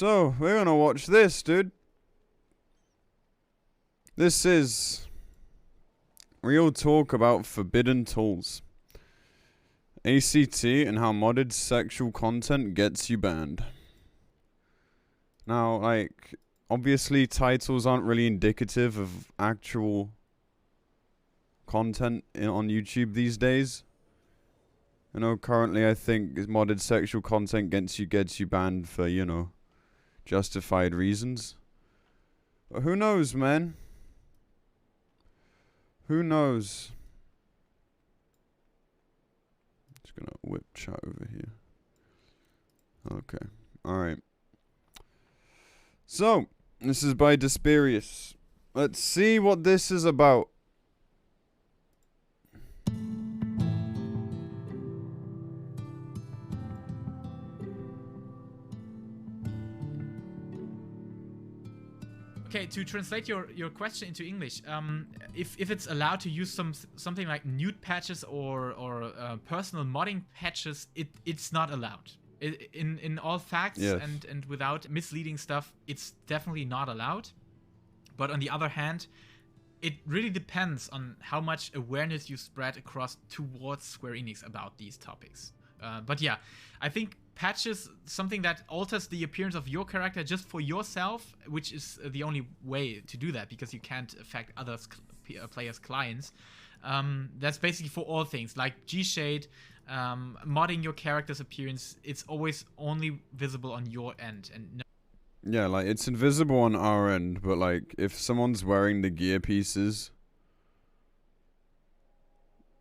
So, we're gonna watch this, dude. This is real talk about forbidden tools. ACT and how modded sexual content gets you banned. Now, like, obviously titles aren't really indicative of actual content on YouTube these days. You know, currently I think modded sexual content gets you banned for, you know, justified reasons. But who knows, man? Who knows? Just gonna whip chat over here. Okay. Alright. So, this is by Desperius. Let's see what this is about. Okay, to translate your question into English, if it's allowed to use something like nude patches or personal modding patches, it's not allowed. In all facts, yes. and without misleading stuff, it's definitely not allowed. But on the other hand, it really depends on how much awareness you spread across towards Square Enix about these topics. But yeah, I think patches, something that alters the appearance of your character just for yourself, which is the only way to do that, because you can't affect others players' clients. That's basically for all things, like G-Shade, modding your character's appearance. It's always only visible on your end, and no. Yeah, like, it's invisible on our end, but, like, if someone's wearing the gear pieces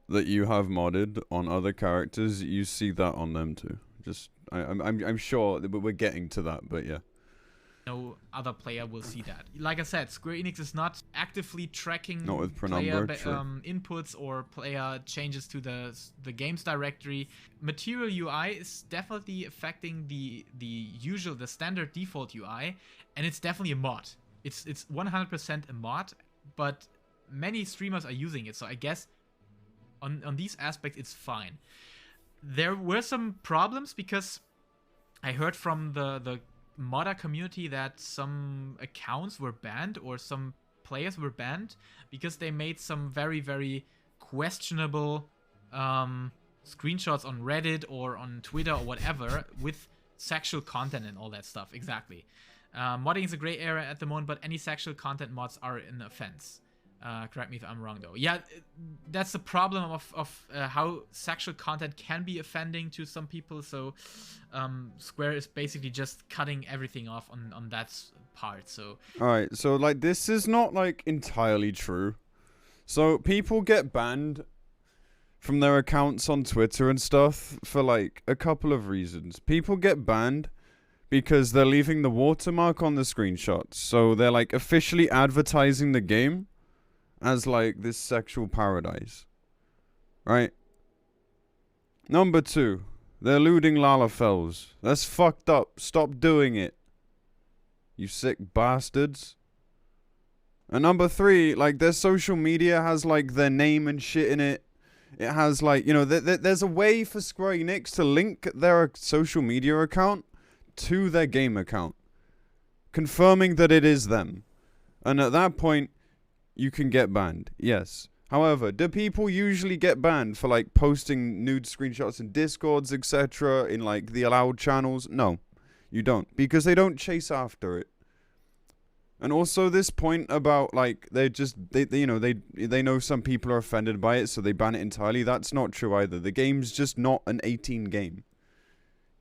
that you have modded on other characters, you see that on them too. Just, I'm sure that we're getting to that, but yeah. No other player will see that. Like I said, Square Enix is not actively tracking Not with player Penumbra, inputs or player changes to the game's directory. Material UI is definitely affecting the standard default UI, and it's definitely a mod. It's 100% a mod, but many streamers are using it, so I guess on these aspects it's fine. There were some problems because I heard from the modder community that some accounts were banned or some players were banned because they made some very, very questionable screenshots on Reddit or on Twitter or whatever with sexual content and all that stuff. Exactly. Modding is a gray area at the moment, but any sexual content mods are an offense. Correct me if I'm wrong, though. Yeah, that's the problem of how sexual content can be offending to some people. So Square is basically just cutting everything off on that part. So alright, so, like, this is not, like, entirely true. So people get banned from their accounts on Twitter and stuff for, like, a couple of reasons. People get banned because they're leaving the watermark on the screenshots. So they're, like, officially advertising the game as, like, this sexual paradise. Right? Number 2, they're looting Lalafels. That's fucked up. Stop doing it, you sick bastards. And number 3, like, their social media has, like, their name and shit in it. It has, like, you know, there's a way for Square Enix to link their social media account to their game account, confirming that it is them. And at that point, you can get banned, yes. However, do people usually get banned for, like, posting nude screenshots in Discords, etc., in, like, the allowed channels? No, you don't, because they don't chase after it. And also this point about, like, they you know, they know some people are offended by it, so they ban it entirely. That's not true either. The game's just not an 18 game.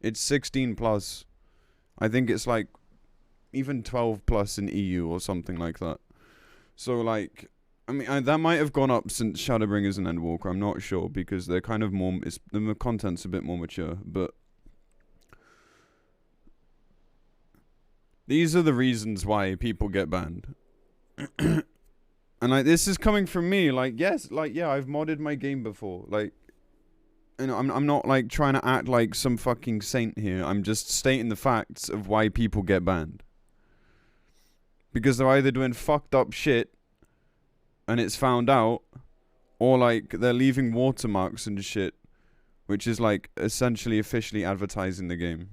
It's 16 plus. I think it's, like, even 12 plus in EU or something like that. So, like, I mean, that might have gone up since Shadowbringers and Endwalker. I'm not sure, because they're kind of more, the content's a bit more mature. But these are the reasons why people get banned. And, like, this is coming from me. Like, yes, like, yeah, I've modded my game before. Like, you know, I'm not, like, trying to act like some fucking saint here. I'm just stating the facts of why people get banned. Because they're either doing fucked up shit and it's found out, or, like, they're leaving watermarks and shit, which is, like, essentially officially advertising the game.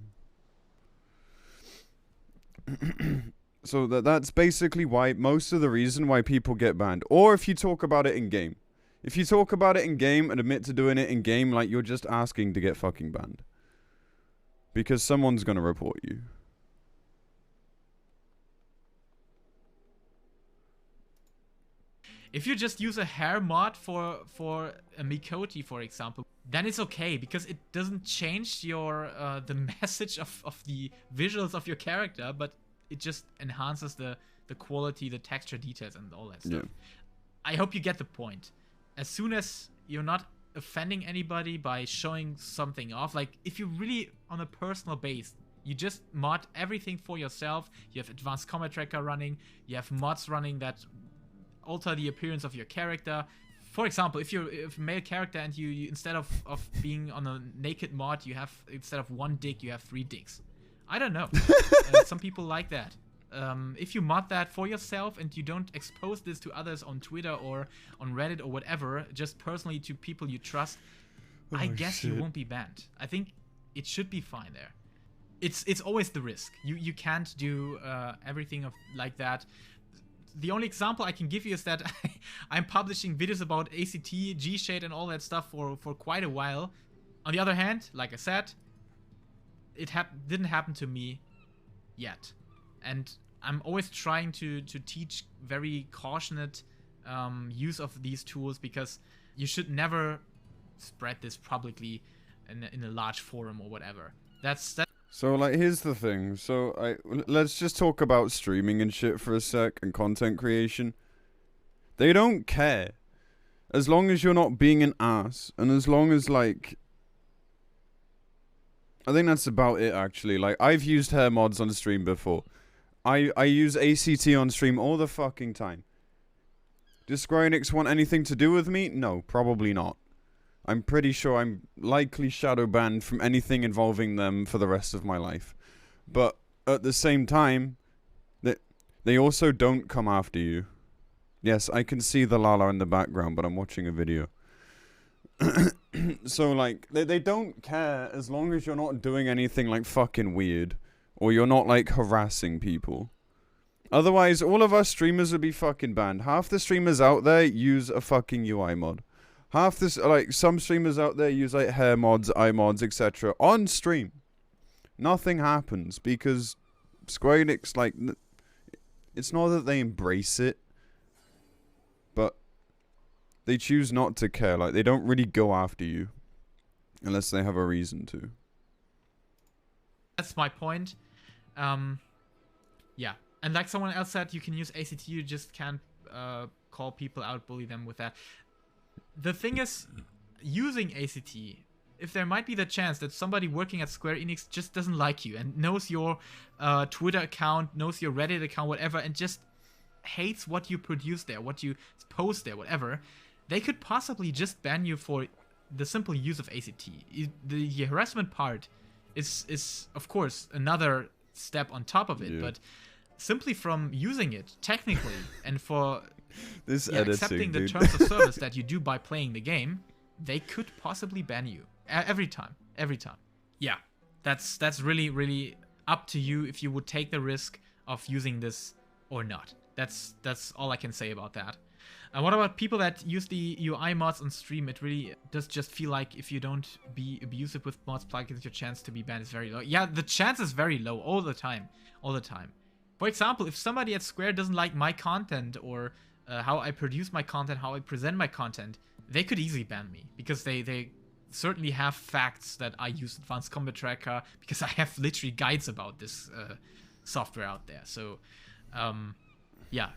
So that's basically why most of the reason why people get banned. Or if you talk about it in game. If you talk about it in game and admit to doing it in game, like you're just asking to get fucking banned. Because someone's gonna report you. If you just use a hair mod for a Miqo'te, for example, then it's okay because it doesn't change your the message of the visuals of your character, but it just enhances the quality, the texture details, and all that stuff. Yeah. I hope you get the point. As soon as you're not offending anybody by showing something off, like if you really on a personal base, you just mod everything for yourself. You have advanced combat tracker running. You have mods running that alter the appearance of your character. For example, if you're a male character and you instead of being on a naked mod, you have, instead of 1 dick, you have 3 dicks. I don't know. Some people like that. If you mod that for yourself and you don't expose this to others on Twitter or on Reddit or whatever, just personally to people you trust, I guess you won't be banned. I think it should be fine there. It's always the risk. You can't do everything like that. The only example I can give you is that I'm publishing videos about ACT, G-Shade, and all that stuff for quite a while. On the other hand, like I said, it didn't happen to me yet. And I'm always trying to teach very cautionate use of these tools, because you should never spread this publicly in a large forum or whatever. That's So, like, here's the thing. So, let's just talk about streaming and shit for a sec, and content creation. They don't care. As long as you're not being an ass, and as long as, like... I think that's about it, actually. Like, I've used hair mods on stream before. I use ACT on stream all the fucking time. Does Square Enix want anything to do with me? No, probably not. I'm pretty sure I'm likely shadow banned from anything involving them for the rest of my life. But at the same time, they also don't come after you. Yes, I can see the Lala in the background, but I'm watching a video. So, like, they don't care as long as you're not doing anything, like, fucking weird. Or you're not, like, harassing people. Otherwise, all of us streamers would be fucking banned. Half the streamers out there use a fucking UI mod. Half this, like, some streamers out there use, like, hair mods, eye mods, etc. on stream. Nothing happens because Square Enix, like, it's not that they embrace it, but they choose not to care. Like, they don't really go after you unless they have a reason to. That's my point. Yeah. And like someone else said, you can use ACT, you just can't call people out, bully them with that. The thing is, using ACT, if there might be the chance that somebody working at Square Enix just doesn't like you and knows your Twitter account, knows your Reddit account, whatever, and just hates what you produce there, what you post there, whatever, they could possibly just ban you for the simple use of ACT. The harassment part is of course another step on top of it, yeah. But simply from using it technically and for this accepting the terms of service that you do by playing the game, they could possibly ban you every time. Yeah, that's really up to you if you would take the risk of using this or not. That's all I can say about that. And what about people that use the UI mods on stream? It really does just feel like if you don't be abusive with mods plugins, your chance to be banned is very low. Yeah, the chance is very low all the time. For example, if somebody at Square doesn't like my content or how I produce my content, how I present my content, they could easily ban me because they certainly have facts that I use advanced combat tracker, because I have literally guides about this software out there. So yeah,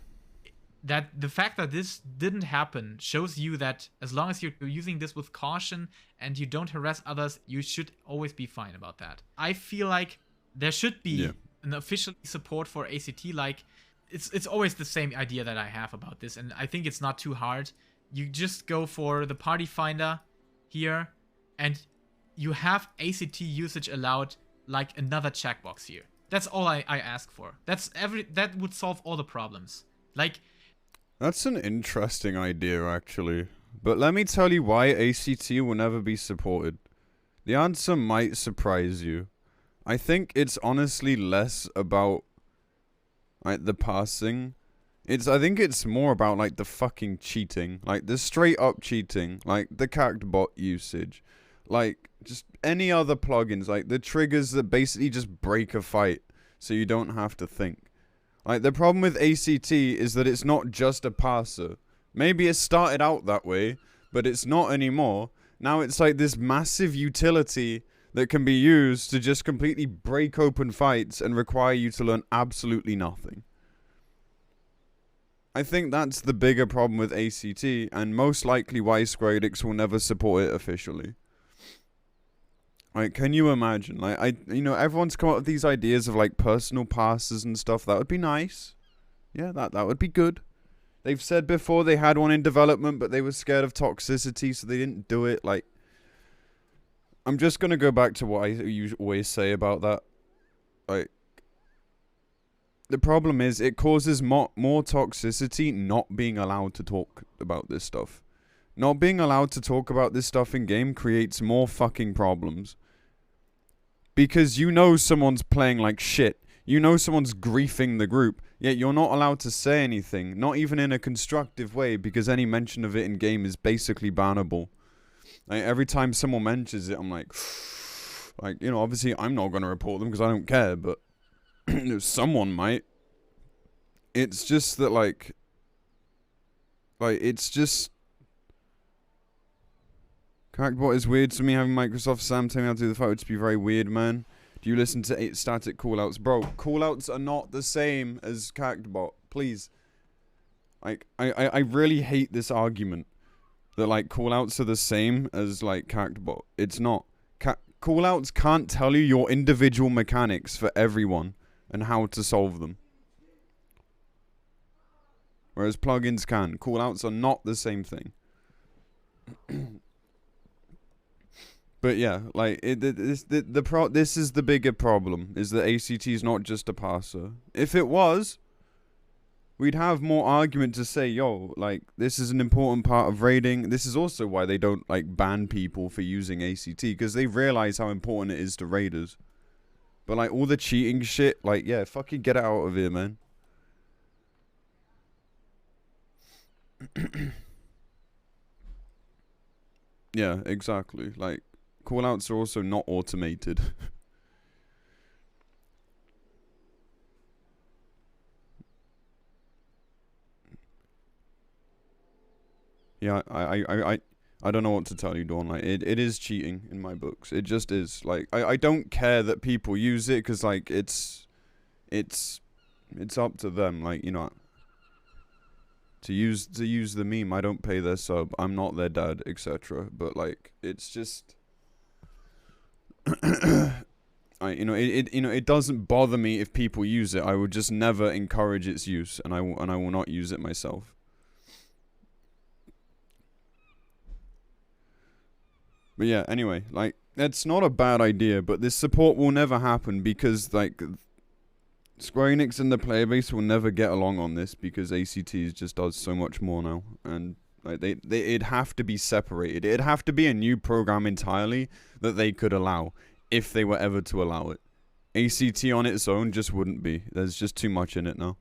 that the fact that this didn't happen shows you that as long as you're using this with caution and you don't harass others, you should always be fine about that. I feel like there should be an official support for ACT. Like, it's always the same idea that I have about this, and I think it's not too hard. You just go for the party finder here, and you have ACT usage allowed, like another checkbox here. That's all I ask for. That would solve all the problems. Like, that's an interesting idea, actually. But let me tell you why ACT will never be supported. The answer might surprise you. I think it's honestly less about like the parsing. I think it's more about like the fucking cheating, like the straight up cheating, like the cact bot usage, like just any other plugins, like the triggers that basically just break a fight so you don't have to think. Like the problem with ACT is that it's not just a parser. Maybe it started out that way, but it's not anymore. Now it's like this massive utility that can be used to just completely break open fights and require you to learn absolutely nothing. I think that's the bigger problem with ACT, and most likely why Square Enix will never support it officially. Like, can you imagine? Like, everyone's come up with these ideas of like personal passes and stuff. That would be nice. Yeah, that would be good. They've said before they had one in development, but they were scared of toxicity, so they didn't do it. Like, I'm just gonna go back to what I always say about that. Like, the problem is it causes more toxicity not being allowed to talk about this stuff. Not being allowed to talk about this stuff in game creates more fucking problems. Because you know someone's playing like shit. You know someone's griefing the group. Yet you're not allowed to say anything. Not even in a constructive way. Because any mention of it in game is basically bannable. Like, every time someone mentions it, I'm like, obviously I'm not going to report them because I don't care. But someone might. It's just that, like, it's just... Crackbot is weird to me. Having Microsoft Sam tell me how to do the fight would just be very weird, man. Do you listen to 8 static callouts? Bro, callouts are not the same as Crackbot. Please. Like, I really hate this argument that, like, callouts are the same as, like, Crackbot. It's not. Callouts can't tell you your individual mechanics for everyone and how to solve them. Whereas plugins can. Callouts are not the same thing. But yeah, like this is the bigger problem, is that ACT is not just a parser. If it was, we'd have more argument to say, yo, like, this is an important part of raiding. This is also why they don't, like, ban people for using ACT, because they realize how important it is to raiders. But, like, all the cheating shit, like, yeah, fucking get it out of here, man. Yeah, exactly. Like, callouts are also not automated. Yeah, I don't know what to tell you, Dawn. Like, it is cheating in my books. It just is. Like, I don't care that people use it, because, like, it's up to them. Like, you know, to use the meme, I don't pay their sub. I'm not their dad, etc. But, like, it's just... it doesn't bother me if people use it. I would just never encourage its use, and I will not use it myself. But yeah, anyway, like, that's not a bad idea, but this support will never happen because, like, Square Enix and the player base will never get along on this because ACT just does so much more now, and like it'd have to be separated. It'd have to be a new program entirely that they could allow if they were ever to allow it. ACT on its own just wouldn't be. There's just too much in it now.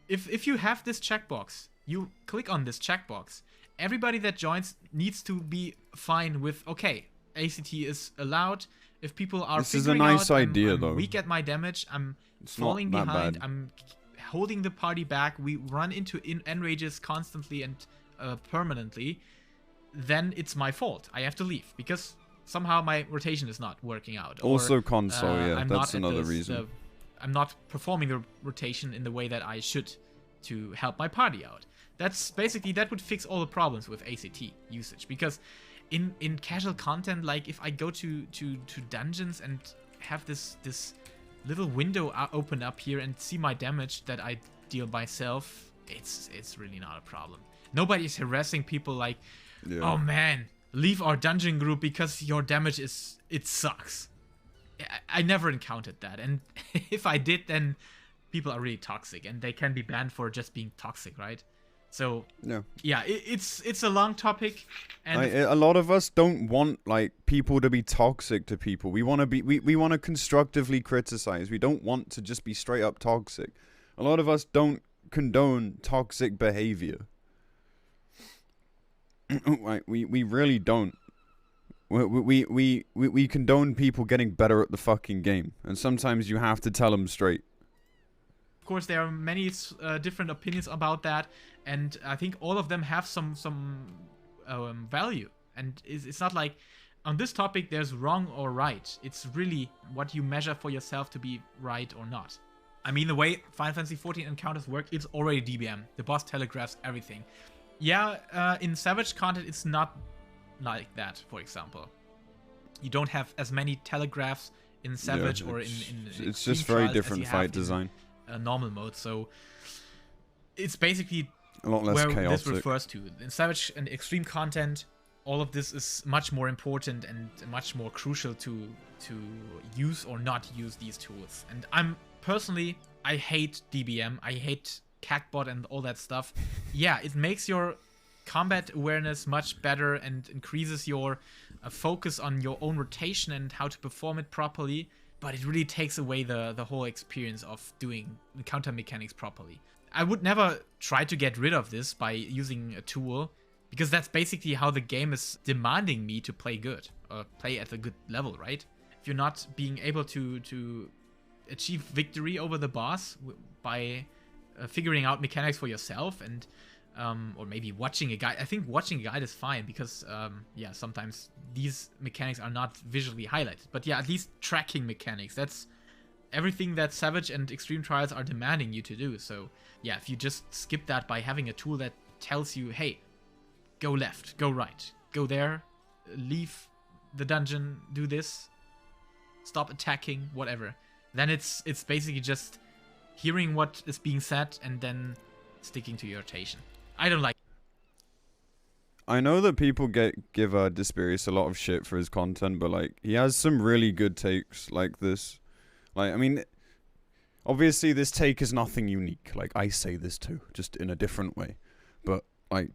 If you have this checkbox, you click on this checkbox. Everybody that joins needs to be fine with, okay, ACT is allowed. If people are this is a nice idea, though. I'm weak at my damage, I'm falling behind, I'm holding the party back, we run into enrages constantly and permanently, then it's my fault. I have to leave because somehow my rotation is not working out. Also or, console, yeah, that's another reason. I'm not performing the rotation in the way that I should to help my party out. That's basically, that would fix all the problems with ACT usage, because in casual content, like if I go to dungeons and have this little window open up here and see my damage that I deal myself, it's really not a problem. Nobody's harassing people like, oh man, leave our dungeon group because your damage it sucks. I never encountered that, and if I did, then people are really toxic and they can be banned for just being toxic, right? So Yeah. yeah, it's a long topic, and A lot of us don't want like people to be toxic to people. We want to be we want to constructively criticize. We don't want to just be straight up toxic. A lot of us don't condone toxic behavior. Like we really don't. We condone people getting better at the fucking game, and sometimes you have to tell them straight. of course there are many different opinions about that, and I think all of them have some value. And it's not like on this topic there's wrong or right. It's really what you measure for yourself to be right or not. I mean, the way Final Fantasy XIV encounters work, it's already DBM. The boss telegraphs everything. Yeah, in Savage content, it's not like that, for example. You don't have as many telegraphs in Savage or in it's just very different fight design. Normal mode, so it's basically a lot less where chaotic. This refers to. In Savage and Extreme content, all of this is much more important and much more crucial to use or not use these tools. And I'm personally, I hate DBM, I hate CACbot and all that stuff. Yeah, it makes your combat awareness much better and increases your focus on your own rotation and how to perform it properly, but it really takes away the whole experience of doing the counter mechanics properly. I would never try to get rid of this by using a tool, because that's basically how the game is demanding me to play good, or play at a good level, right? If you're not being able to achieve victory over the boss by figuring out mechanics for yourself, and or maybe watching a guide. I think watching a guide is fine, because yeah, sometimes these mechanics are not visually highlighted. But yeah, at least tracking mechanics, that's everything that Savage and Extreme Trials are demanding you to do. So yeah, if you just skip that by having a tool that tells you, hey, go left, go right, go there, leave the dungeon, do this, stop attacking, whatever, then it's basically just hearing what is being said and then sticking to your rotation. I don't like. I know that people give Desperius a lot of shit for his content, but like he has some really good takes like this. Like, I mean, obviously this take is nothing unique. Like, I say this too, just in a different way. But like,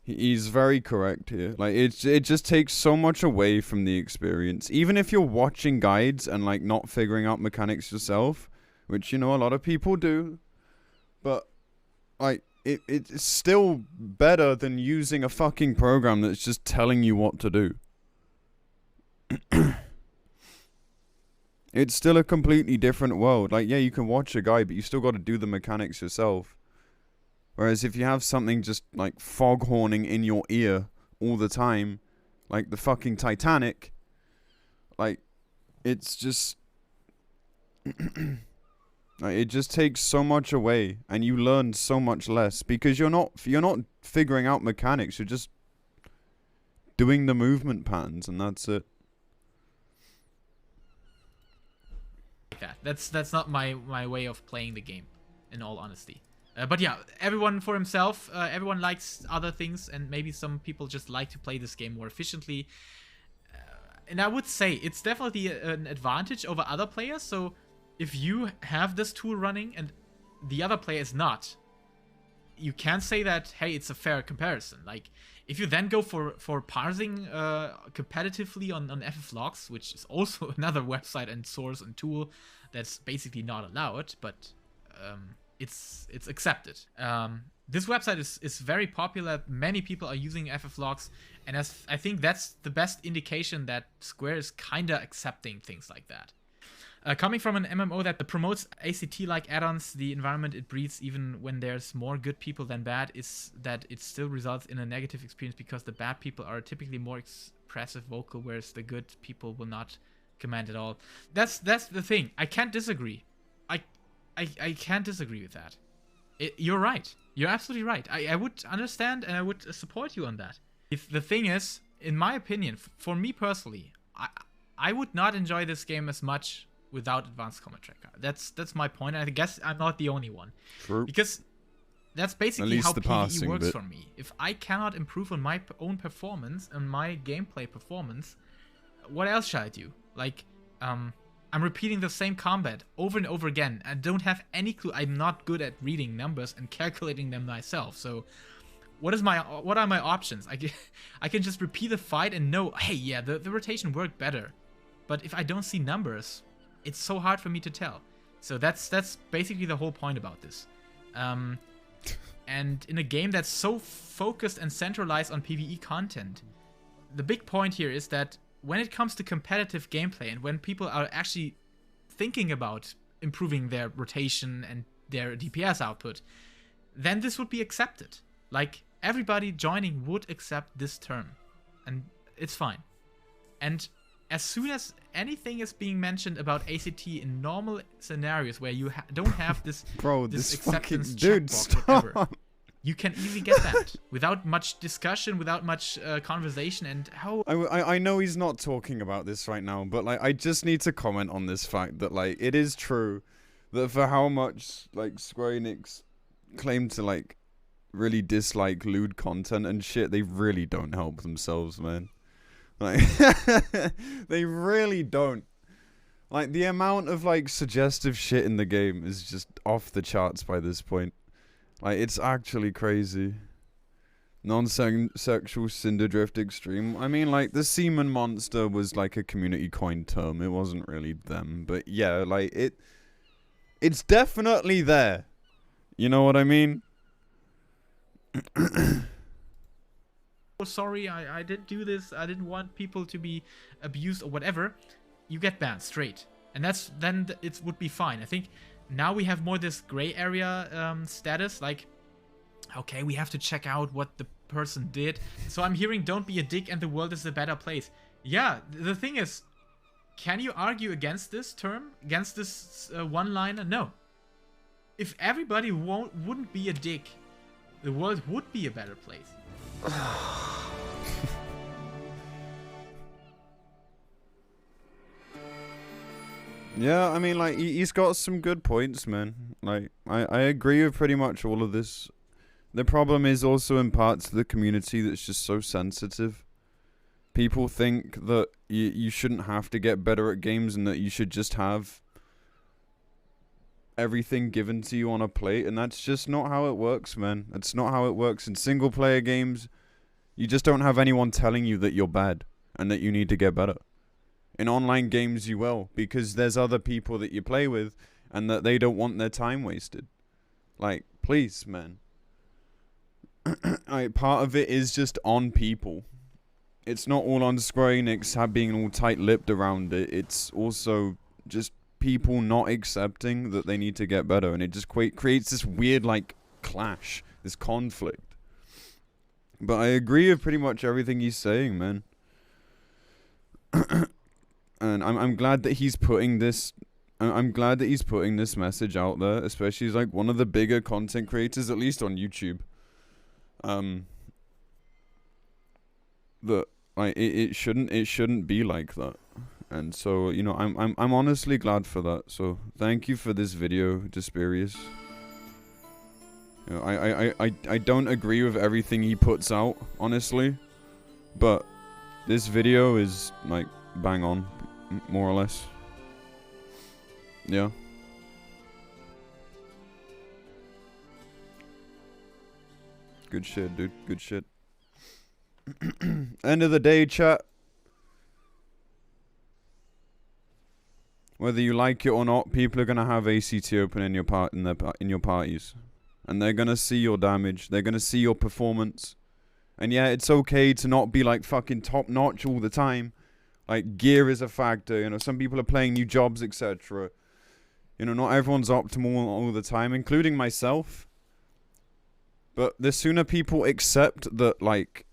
he's very correct here. Like, it just takes so much away from the experience. Even if you're watching guides and like not figuring out mechanics yourself, which, you know, a lot of people do, but like it's still better than using a fucking program that's just telling you what to do. It's still a completely different world. Like, yeah, you can watch a guide, but you still got to do the mechanics yourself. Whereas if you have something just like foghorning in your ear all the time, like the fucking Titanic, like, it's just like, it just takes so much away, and you learn so much less, because you're not figuring out mechanics. You're just doing the movement patterns, and that's it. Yeah, that's not my way of playing the game, in all honesty. But yeah, everyone for himself. Everyone likes other things, and maybe some people just like to play this game more efficiently. And I would say it's definitely an advantage over other players. So if you have this tool running and the other player is not, you can say that, hey, it's a fair comparison. Like, if you then go for parsing competitively on FFLogs, which is also another website and source and tool that's basically not allowed, but it's accepted. This website is very popular. Many people are using FFLogs, and I think that's the best indication that Square is kinda accepting things like that. Coming from an MMO that promotes ACT-like add-ons, the environment it breeds, even when there's more good people than bad, is that it still results in a negative experience, because the bad people are typically more expressive, vocal, whereas the good people will not command at all. That's the thing. I can't disagree. I can't disagree with that. You're right. You're absolutely right. I would understand and I would support you on that. If the thing is, in my opinion, for me personally, I would not enjoy this game as much without advanced combat tracker. That's my point, and I guess I'm not the only one. True. Because that's basically how PvE works for me. If I cannot improve on my own performance and my gameplay performance, what else shall I do? Like, I'm I'm repeating the same combat over and over again. I don't have any clue. I'm not good at reading numbers and calculating them myself. So what are my options? I can just repeat the fight and know, hey, yeah, the rotation worked better. But if I don't see numbers, it's so hard for me to tell. So that's basically the whole point about this. And in a game that's so focused and centralized on PvE content, the big point here is that when it comes to competitive gameplay and when people are actually thinking about improving their rotation and their DPS output, then this would be accepted. Like, everybody joining would accept this term, and it's fine. And as soon as anything is being mentioned about ACT in normal scenarios where you don't have this, this acceptance checkbox, whatever, you can easily get that without much discussion, without much conversation. And how I know he's not talking about this right now, but like I just need to comment on this fact that like it is true that for how much like Square Enix claim to like really dislike lewd content and shit, they really don't help themselves, man. Like they really don't. Like the amount of like suggestive shit in the game is just off the charts by this point. Like it's actually crazy. Non-sexual Cinderdrift Extreme. I mean, like the semen monster was like a community coined term. It wasn't really them, but yeah, like it's definitely there. You know what I mean? oh, sorry, I didn't do this. I didn't want people to be abused or whatever. You get banned straight, and then it would be fine. I think now we have more this gray area status. Like, okay, we have to check out what the person did. So I'm hearing, don't be a dick, and the world is a better place. Yeah, the thing is, can you argue against this term, against this one-liner? No. If everybody wouldn't be a dick, the world would be a better place. Yeah, I mean, like, he's got some good points, man. Like, I agree with pretty much all of this. The problem is also in parts of the community that's just so sensitive. People think that you shouldn't have to get better at games and that you should just have everything given to you on a plate, and that's just not how it works, man. That's not how it works in single-player games. You just don't have anyone telling you that you're bad and that you need to get better. In online games, you will, because there's other people that you play with and that they don't want their time wasted. Like, please, man. Part of it is just on people. It's not all on Square Enix being all tight-lipped around it. It's also just people not accepting that they need to get better, and it just creates this weird, like, clash, this conflict. But I agree with pretty much everything he's saying, man. And I'm glad that he's putting this. I'm glad that he's putting this message out there, especially as like one of the bigger content creators, at least on YouTube. That like it shouldn't be like that. And so, you know, I'm honestly glad for that. So thank you for this video, Desperius. You know, I don't agree with everything he puts out, honestly, but this video is like bang on, more or less. Yeah. Good shit, dude. Good shit. End of the day, chat. Whether you like it or not, people are gonna have ACT open in your in your parties, and they're gonna see your damage. They're gonna see your performance. And yeah, it's okay to not be like fucking top notch all the time. Like gear is a factor. You know, some people are playing new jobs, etc. You know, not everyone's optimal all the time, including myself. But the sooner people accept that, like,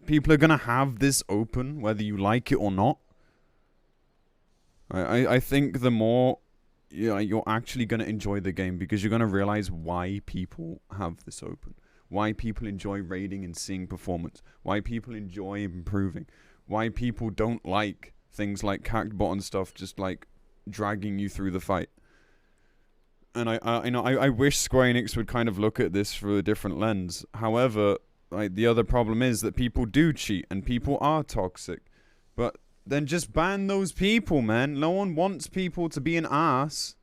people are gonna have this open, whether you like it or not, I think the more you're actually gonna enjoy the game, because you're gonna realize why people have this open, why people enjoy raiding and seeing performance, why people enjoy improving, why people don't like things like cacked bot and stuff just like dragging you through the fight. And I wish Square Enix would kind of look at this through a different lens. However, like, the other problem is that people do cheat and people are toxic. But then just ban those people, man. No one wants people to be an ass.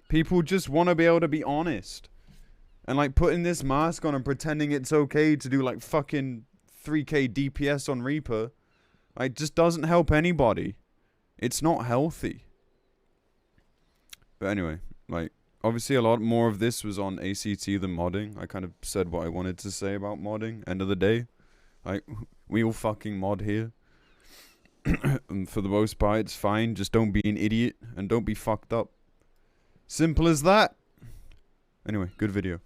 People just want to be able to be honest. And like putting this mask on and pretending it's okay to do like fucking 3k DPS on Reaper, like just doesn't help anybody. It's not healthy. But anyway, like obviously a lot more of this was on ACT than modding. I kind of said what I wanted to say about modding. End of the day, like we all fucking mod here. And for the most part, it's fine. Just don't be an idiot and don't be fucked up. Simple as that. Anyway, good video.